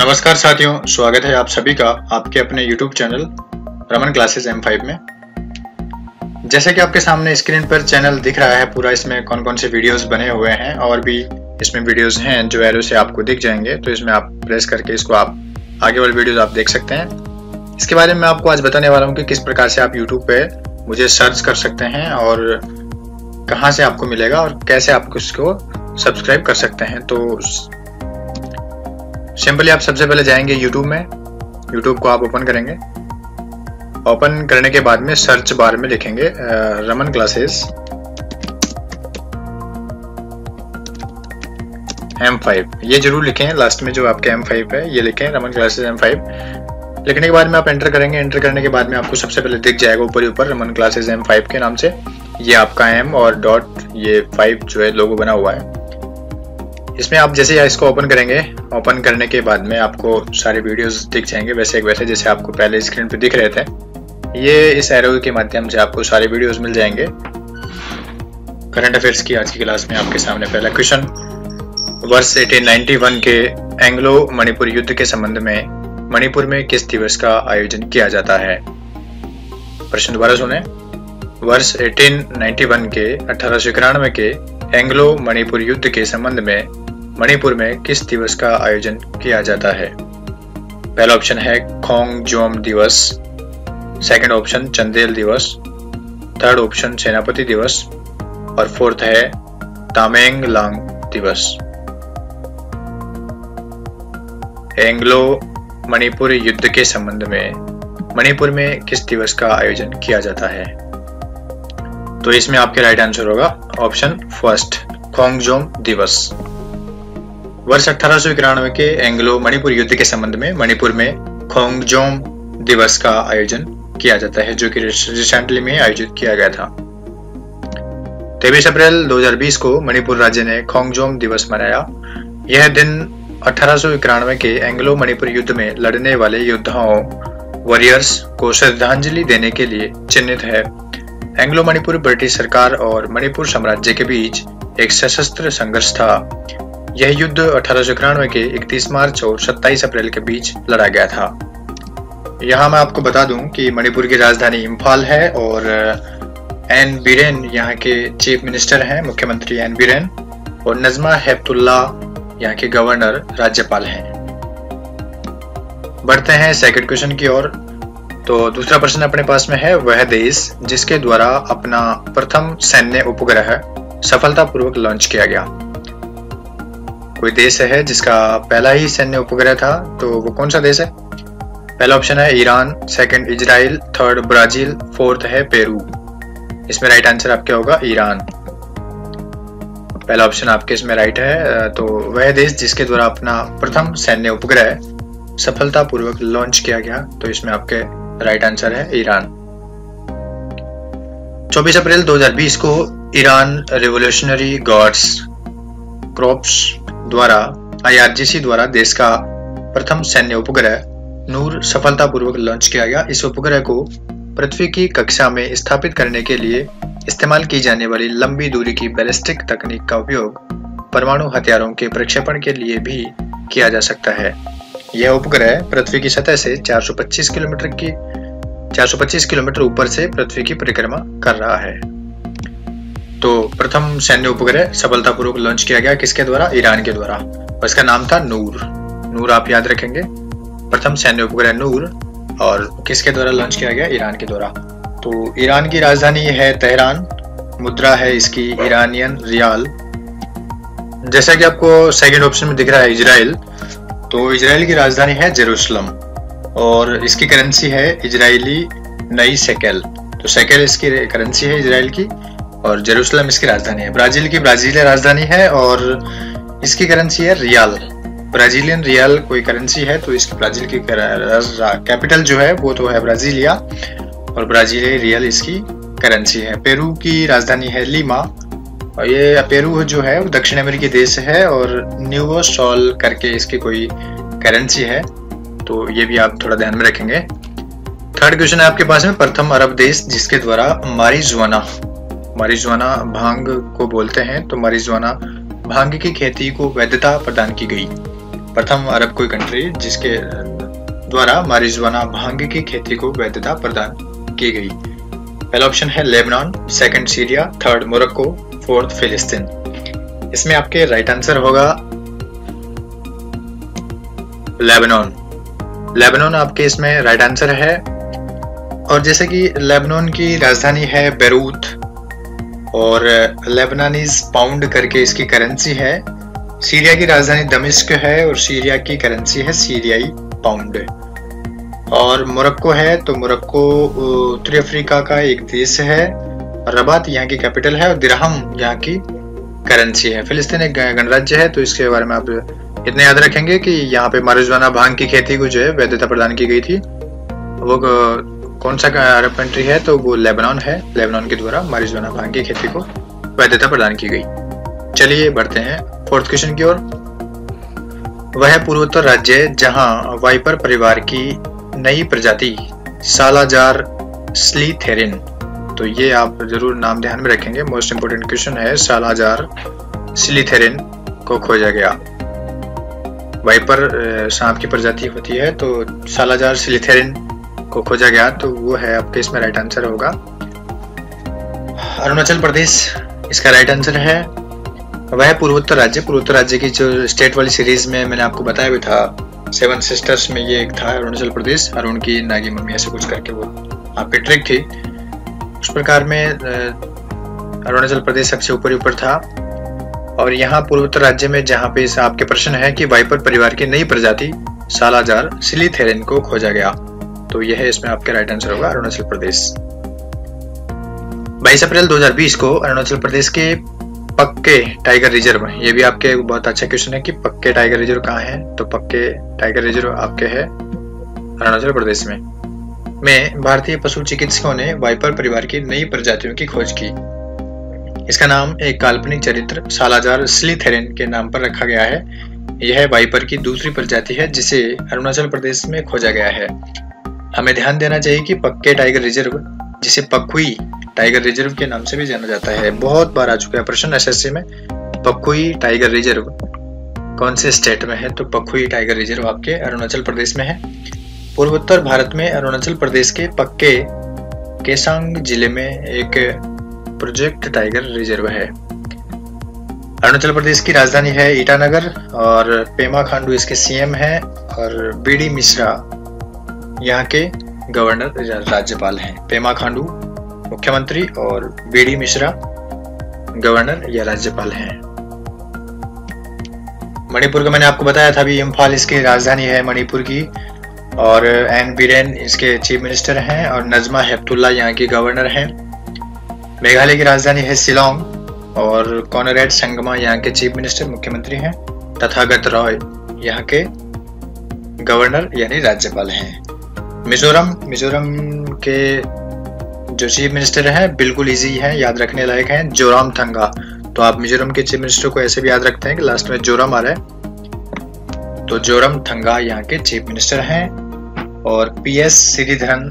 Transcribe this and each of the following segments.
नमस्कार साथियों, स्वागत है आप सभी का आपके अपने YouTube channel Raman classes M5 में। जैसे कि आपके सामने स्क्रीन पर चैनल दिख रहा है पूरा, इसमें कौन कौन से वीडियोस बने हुए हैं और भी इसमें वीडियोस हैं जो एरो से आपको दिख जाएंगे, तो इसमें आप प्रेस करके इसको आप आगे वाले वीडियोस आप देख सकते हैं। इसके बारे में मैं आपको आज बताने वाला हूँ कि किस प्रकार से आप YouTube पे मुझे सर्च कर सकते हैं और कहाँ से आपको मिलेगा और कैसे आप इसको सब्सक्राइब कर सकते हैं। तो सिंपली आप सबसे पहले जाएंगे YouTube में, YouTube को आप ओपन करेंगे। ओपन करने के बाद में सर्च बार में लिखेंगे रमन क्लासेस M5, ये जरूर लिखें लास्ट में जो आपके M5 है ये लिखें, रमन क्लासेस M5 लिखने के बाद में आप एंटर करेंगे। एंटर करने के बाद में आपको सबसे पहले दिख जाएगा ऊपर ही ऊपर रमन क्लासेस M5 के नाम से, ये आपका M और डॉट ये 5 जो है लोगो बना हुआ है। इसमें आप जैसे इसको ओपन करेंगे, ओपन करने के बाद में आपको सारे वीडियोस दिख जाएंगे वैसे जैसे आपको पहले स्क्रीन पे दिख रहे थे। ये इस एरो के माध्यम से आपको सारे वीडियोस मिल जाएंगे। करंट अफेयर्स की आज की क्लास में आपके सामने पहला क्वेश्चन, वर्ष 1891 के एंग्लो मणिपुर युद्ध के संबंध में मणिपुर में किस दिवस का आयोजन किया जाता है। प्रश्न दोबारा सुने, वर्ष 1891 के 1891 के एंग्लो मणिपुर युद्ध के संबंध में मणिपुर में किस दिवस का आयोजन किया जाता है। पहला ऑप्शन है खोंगजोम दिवस, सेकंड ऑप्शन चंदेल दिवस, थर्ड ऑप्शन सेनापति दिवस और फोर्थ है तामेंगलांग दिवस। एंग्लो मणिपुर युद्ध के संबंध में मणिपुर में किस दिवस का आयोजन किया जाता है। तो इसमें आपके राइट आंसर होगा ऑप्शन फर्स्ट, खोंगजोम दिवस। वर्ष 1891 के एंग्लो मणिपुर युद्ध के संबंध में मणिपुर में खोंगजोम दिवस का आयोजन किया जाता है, जो कि रिसेंटली में आयोजित किया गया था। 23 अप्रैल 2020 को मणिपुर राज्य ने खोंगजोम दिवस मनाया। यह दिन 1891 के एंग्लो मणिपुर युद्ध में लड़ने वाले योद्धाओं वॉरियर्स को श्रद्धांजलि देने के लिए चिन्हित है। एंग्लो मणिपुर ब्रिटिश सरकार और मणिपुर साम्राज्य के बीच एक सशस्त्र संघर्ष था। यह युद्ध 1891 के 31 मार्च और 27 अप्रैल के बीच लड़ा गया था। यहाँ मैं आपको बता दूं कि मणिपुर की राजधानी इम्फाल है और एन बीरेन यहाँ के चीफ मिनिस्टर हैं, मुख्यमंत्री एन बीरेन, और नजमा हेपतुल्ला यहाँ के गवर्नर राज्यपाल हैं। बढ़ते हैं सेकंड क्वेश्चन की ओर। तो दूसरा प्रश्न अपने पास में है, वह देश जिसके द्वारा अपना प्रथम सैन्य उपग्रह सफलतापूर्वक लॉन्च किया गया। कोई देश है जिसका पहला ही सैन्य उपग्रह था, तो वो कौन सा देश है। पहला ऑप्शन है Iran, second Israel, third Brazil, fourth है पेरू। इसमें राइट आंसर आपका होगा ईरान। पहला ऑप्शन आपके इसमें राइट है। तो वह देश जिसके द्वारा अपना प्रथम सैन्य उपग्रह सफलतापूर्वक लॉन्च किया गया, तो इसमें आपके राइट आंसर है ईरान। 24 अप्रैल 2020 को ईरान रिवोल्यूशनरी गार्ड्स क्रॉप्स द्वारा IRGC द्वारा देश का प्रथम सैन्य उपग्रह नूर सफलतापूर्वक लॉन्च किया गया। इस उपग्रह को पृथ्वी की कक्षा में स्थापित करने के लिए इस्तेमाल की जाने वाली लंबी दूरी की बैलिस्टिक तकनीक का उपयोग परमाणु हथियारों के प्रक्षेपण के लिए भी किया जा सकता है। यह उपग्रह पृथ्वी की सतह से 425 किलोमीटर ऊपर से पृथ्वी की परिक्रमा कर रहा है। तो प्रथम सैन्य उपग्रह सफलतापूर्वक लॉन्च किया गया किसके द्वारा, ईरान के द्वारा, और इसका नाम था नूर। नूर आप याद रखेंगे, प्रथम सैन्य उपग्रह नूर, और किसके द्वारा लॉन्च किया गया, ईरान के द्वारा। तो ईरान की राजधानी है तेहरान, मुद्रा है इसकी ईरानियन रियाल। जैसा कि आपको सेकंड ऑप्शन में दिख रहा है इजराइल, तो इजराइल की राजधानी है जेरूशलम और इसकी करेंसी है इजरायली नई शेकेल। तो शेकेल इसकी करेंसी है इजराइल की और जेरूशलम इसकी राजधानी है। ब्राजील की ब्राजीलिया राजधानी है और इसकी करेंसी है रियाल। ब्राजीलियन रियाल कोई करेंसी है, तो इसकी ब्राजील की कैपिटल जो है वो तो है ब्राजीलिया और ब्राजीलिया रियल इसकी करेंसी है। पेरू की राजधानी है लीमा और ये पेरू जो है वो दक्षिण अमेरिकी देश है और न्यूवो सॉल करके इसकी कोई करेंसी है, तो ये भी आप थोड़ा ध्यान में रखेंगे। थर्ड क्वेश्चन है आपके पास में, प्रथम अरब देश जिसके द्वारा मारिजुआना भांग को बोलते हैं, तो मारिजुआना भांग की खेती को वैधता प्रदान की गई। प्रथम अरब कोई कंट्री जिसके द्वारा मारिजुआना भांग की खेती को वैधता प्रदान की गई? पहला ऑप्शन है Lebanon, second Syria, third Morocco, fourth फिलिस्तीन। इसमें आपके राइट आंसर होगा लेबनान। लेबनान आपके इसमें राइट आंसर है। और जैसे कि लेबनान की राजधानी है बेरूत और लेबनानीज पाउंड करके इसकी करेंसी है। सीरिया की राजधानी दमिश्क है और सीरिया की करेंसी है सीरियाई पाउंड। और मोरक्को है तो मोरक्को उत्तरी अफ्रीका का एक देश है। रबात यहाँ की कैपिटल है और दिरहम यहाँ की करेंसी है। फिलिस्तीन एक गणराज्य है तो इसके बारे में आप इतने याद रखेंगे कि यहाँ पे मारिजुआना भांग की खेती को जो है वैधता प्रदान की गई थी। वो कौन सा अरब कंट्री है तो वो लेबनान है। लेबनान के द्वारा मारिजुआना भांग की खेती को वैधता प्रदान की गई। चलिए बढ़ते हैं फोर्थ क्वेश्चन की ओर। वह पूर्वोत्तर राज्य जहां वाइपर परिवार की नई प्रजाति सालाजार स्लीथेरिन, तो ये आप जरूर नाम ध्यान में रखेंगे, मोस्ट इंपोर्टेंट क्वेश्चन है। सालाजार स्लीथेरिन को खोजा गया। वाइपर सांप की प्रजाति होती है तो सालाजार स्लीथेरिन को खोजा गया, तो वो है आपके इसमें राइट आंसर होगा अरुणाचल प्रदेश। इसका राइट आंसर है। वह पूर्वोत्तर राज्य की जो स्टेट वाली सीरीज में मैंने आपको बताया भी था, 7 सिस्टर्स में ये एक था अरुणाचल प्रदेश। अरुण की नागी मम्मी ऐसे कुछ करके वो आपकी ट्रिक थी। उस प्रकार में अरुणाचल प्रदेश सबसे ऊपर था। और यहाँ पूर्वोत्तर राज्य में जहाँ पे आपके प्रश्न है कि वाइपर परिवार की नई प्रजाति सालाजार स्लीथेरिन को खोजा गया, तो यह इसमें आपका राइट आंसर होगा अरुणाचल प्रदेश। 22 अप्रैल 2020 को अरुणाचल प्रदेश के पक्के टाइगर रिजर्व, ये भी आपके बहुत अच्छा क्वेश्चन है कि पक्के टाइगर रिजर्व कहाँ है, तो पक्के टाइगर रिजर्व आपके है अरुणाचल प्रदेश में भारतीय पशु चिकित्सकों ने वाइपर परिवार की नई प्रजातियों की खोज की। इसका नाम एक काल्पनिक चरित्र सालाजार स्लीथेरिन के नाम पर रखा गया है। यह वाइपर की दूसरी प्रजाति है जिसे अरुणाचल प्रदेश में खोजा गया है। हमें ध्यान देना चाहिए कि पक्के टाइगर रिजर्व, जिसे पखुई टाइगर रिजर्व के नाम से भी जाना जाता है, बहुत बार आ चुका है प्रश्न एसएससी में। पखुई टाइगर रिजर्व कौन से स्टेट में है, तो पखुई टाइगर रिजर्व आपके अरुणाचल प्रदेश में है। पूर्वोत्तर भारत में अरुणाचल प्रदेश के पक्के केसांग जिले में एक प्रोजेक्ट टाइगर रिजर्व है। अरुणाचल प्रदेश की राजधानी है ईटानगर और पेमा खांडू इसके सीएम है और बीडी मिश्रा यहाँ के गवर्नर राज्यपाल हैं। पेमा खांडू मुख्यमंत्री और बीडी मिश्रा गवर्नर या राज्यपाल हैं। मणिपुर का मैंने आपको बताया था अभी, इम्फाल इसकी राजधानी है मणिपुर की और एन बीरेन इसके चीफ मिनिस्टर हैं और नजमा हेपतुल्ला यहाँ की गवर्नर हैं। मेघालय की राजधानी है शिलोंग और कॉनरेड संगमा यहाँ के चीफ मिनिस्टर मुख्यमंत्री हैं। तथागत रॉय यहाँ के गवर्नर यानी राज्यपाल हैं। मिजोरम के जो चीफ मिनिस्टर हैं बिल्कुल इजी हैं, याद रखने लायक हैं, जोरामथंगा। तो आप मिजोरम के चीफ मिनिस्टर को ऐसे भी याद रखते हैं कि लास्ट में जोरम आ रहा है, तो जोरामथंगा यहाँ के चीफ मिनिस्टर हैं। और पीएस श्रीधरन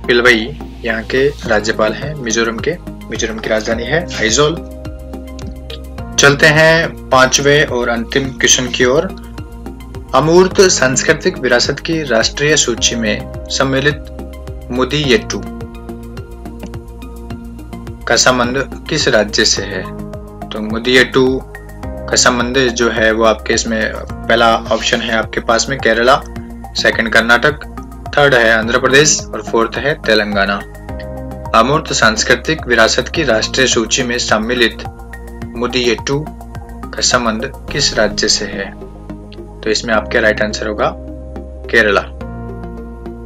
पिल्लई यहाँ के राज्यपाल हैं मिजोरम के। मिजोरम की राजधानी है आइजोल। चलते हैं पांचवें और अंतिम क्वेश्चन की ओर। अमूर्त सांस्कृतिक विरासत की राष्ट्रीय सूची में सम्मिलित मुदियट्टू का संबंध किस राज्य से है? तो मुदियट्टू का संबंध जो है वो आपके इसमें पहला ऑप्शन है आपके पास में केरला, सेकंड कर्नाटक, थर्ड है आंध्र प्रदेश और फोर्थ है तेलंगाना। अमूर्त सांस्कृतिक विरासत की राष्ट्रीय सूची में सम्मिलित मुदियट्टू का संबंध किस राज्य से है? तो इसमें आपका राइट आंसर होगा केरला।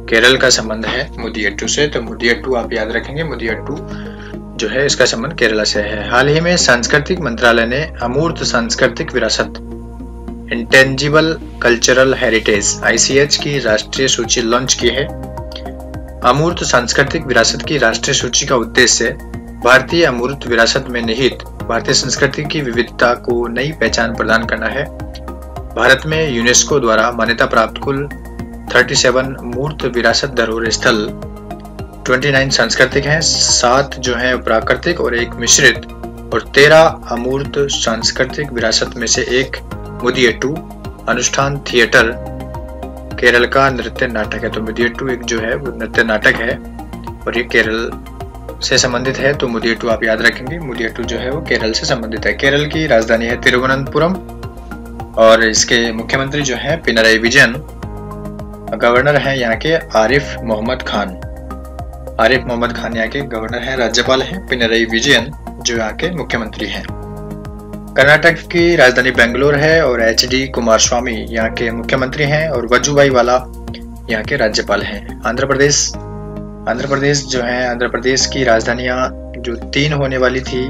केरल का संबंध है मुदियट्टू से, तो मुदियट्टू आप याद रखेंगे। मुदियट्टू जो है इसका संबंध केरला से है। हाल ही में सांस्कृतिक मंत्रालय ने अमूर्त सांस्कृतिक विरासत इंटेंजिबल कल्चरल हेरिटेज ICH की राष्ट्रीय सूची लॉन्च की है। अमूर्त सांस्कृतिक विरासत की राष्ट्रीय सूची का उद्देश्य भारतीय अमूर्त विरासत में निहित भारतीय संस्कृति की विविधता को नई पहचान प्रदान करना है। भारत में यूनेस्को द्वारा मान्यता प्राप्त कुल 37 मूर्त विरासत धरोहर स्थल 29 सांस्कृतिक हैं, 7 जो हैं प्राकृतिक और 1 मिश्रित, और 13 अमूर्त सांस्कृतिक विरासत में से एक मुदियट्टू अनुष्ठान थिएटर केरल का नृत्य नाटक है। तो मुदियट्टू एक जो है वो नृत्य नाटक है और ये केरल से संबंधित है। तो मुदियट्टू आप याद रखेंगे, मुदियट्टू जो है वो केरल से संबंधित है। केरल की राजधानी है तिरुवनंतपुरम और इसके मुख्यमंत्री जो है पिनरई विजयन। गवर्नर है यहाँ के आरिफ मोहम्मद खान। आरिफ मोहम्मद खान यहाँ के गवर्नर हैं। राज्यपाल हैं पिनरई विजयन जो यहाँ के मुख्यमंत्री हैं। कर्नाटक की राजधानी बेंगलोर है और एच.डी. कुमारस्वामी यहाँ के मुख्यमंत्री हैं और वजुभाई वाला यहाँ के राज्यपाल हैं। आंध्र प्रदेश जो है, आंध्र प्रदेश की राजधानियां जो 3 होने वाली थी,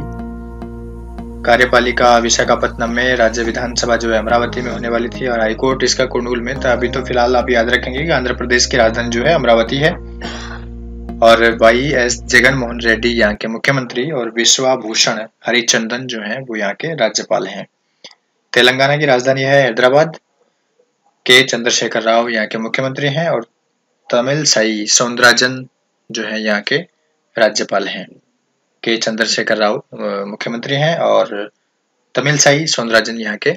कार्यपालिका विशाखापत्तनम में, राज्य विधानसभा जो है अमरावती में होने वाली थी और हाईकोर्ट इसका कुर्नूल में था। अभी तो फिलहाल आप याद रखेंगे कि आंध्र प्रदेश की राजधानी जो है अमरावती है और वाई.एस. जगन मोहन रेड्डी यहाँ के मुख्यमंत्री और विश्वाभूषण हरिचंदन जो है वो यहाँ के राज्यपाल हैं। तेलंगाना की राजधानी है हैदराबाद। के चंद्रशेखर राव यहाँ के मुख्यमंत्री हैं और तमिलसाई सौंदरराजन जो है यहाँ के राज्यपाल हैं। के चंद्रशेखर राव मुख्यमंत्री हैं और तमिलसाई सौंदरराजन यहाँ के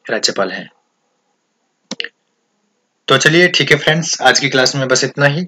राज्यपाल हैं। तो चलिए ठीक है फ्रेंड्स, आज की क्लास में बस इतना ही।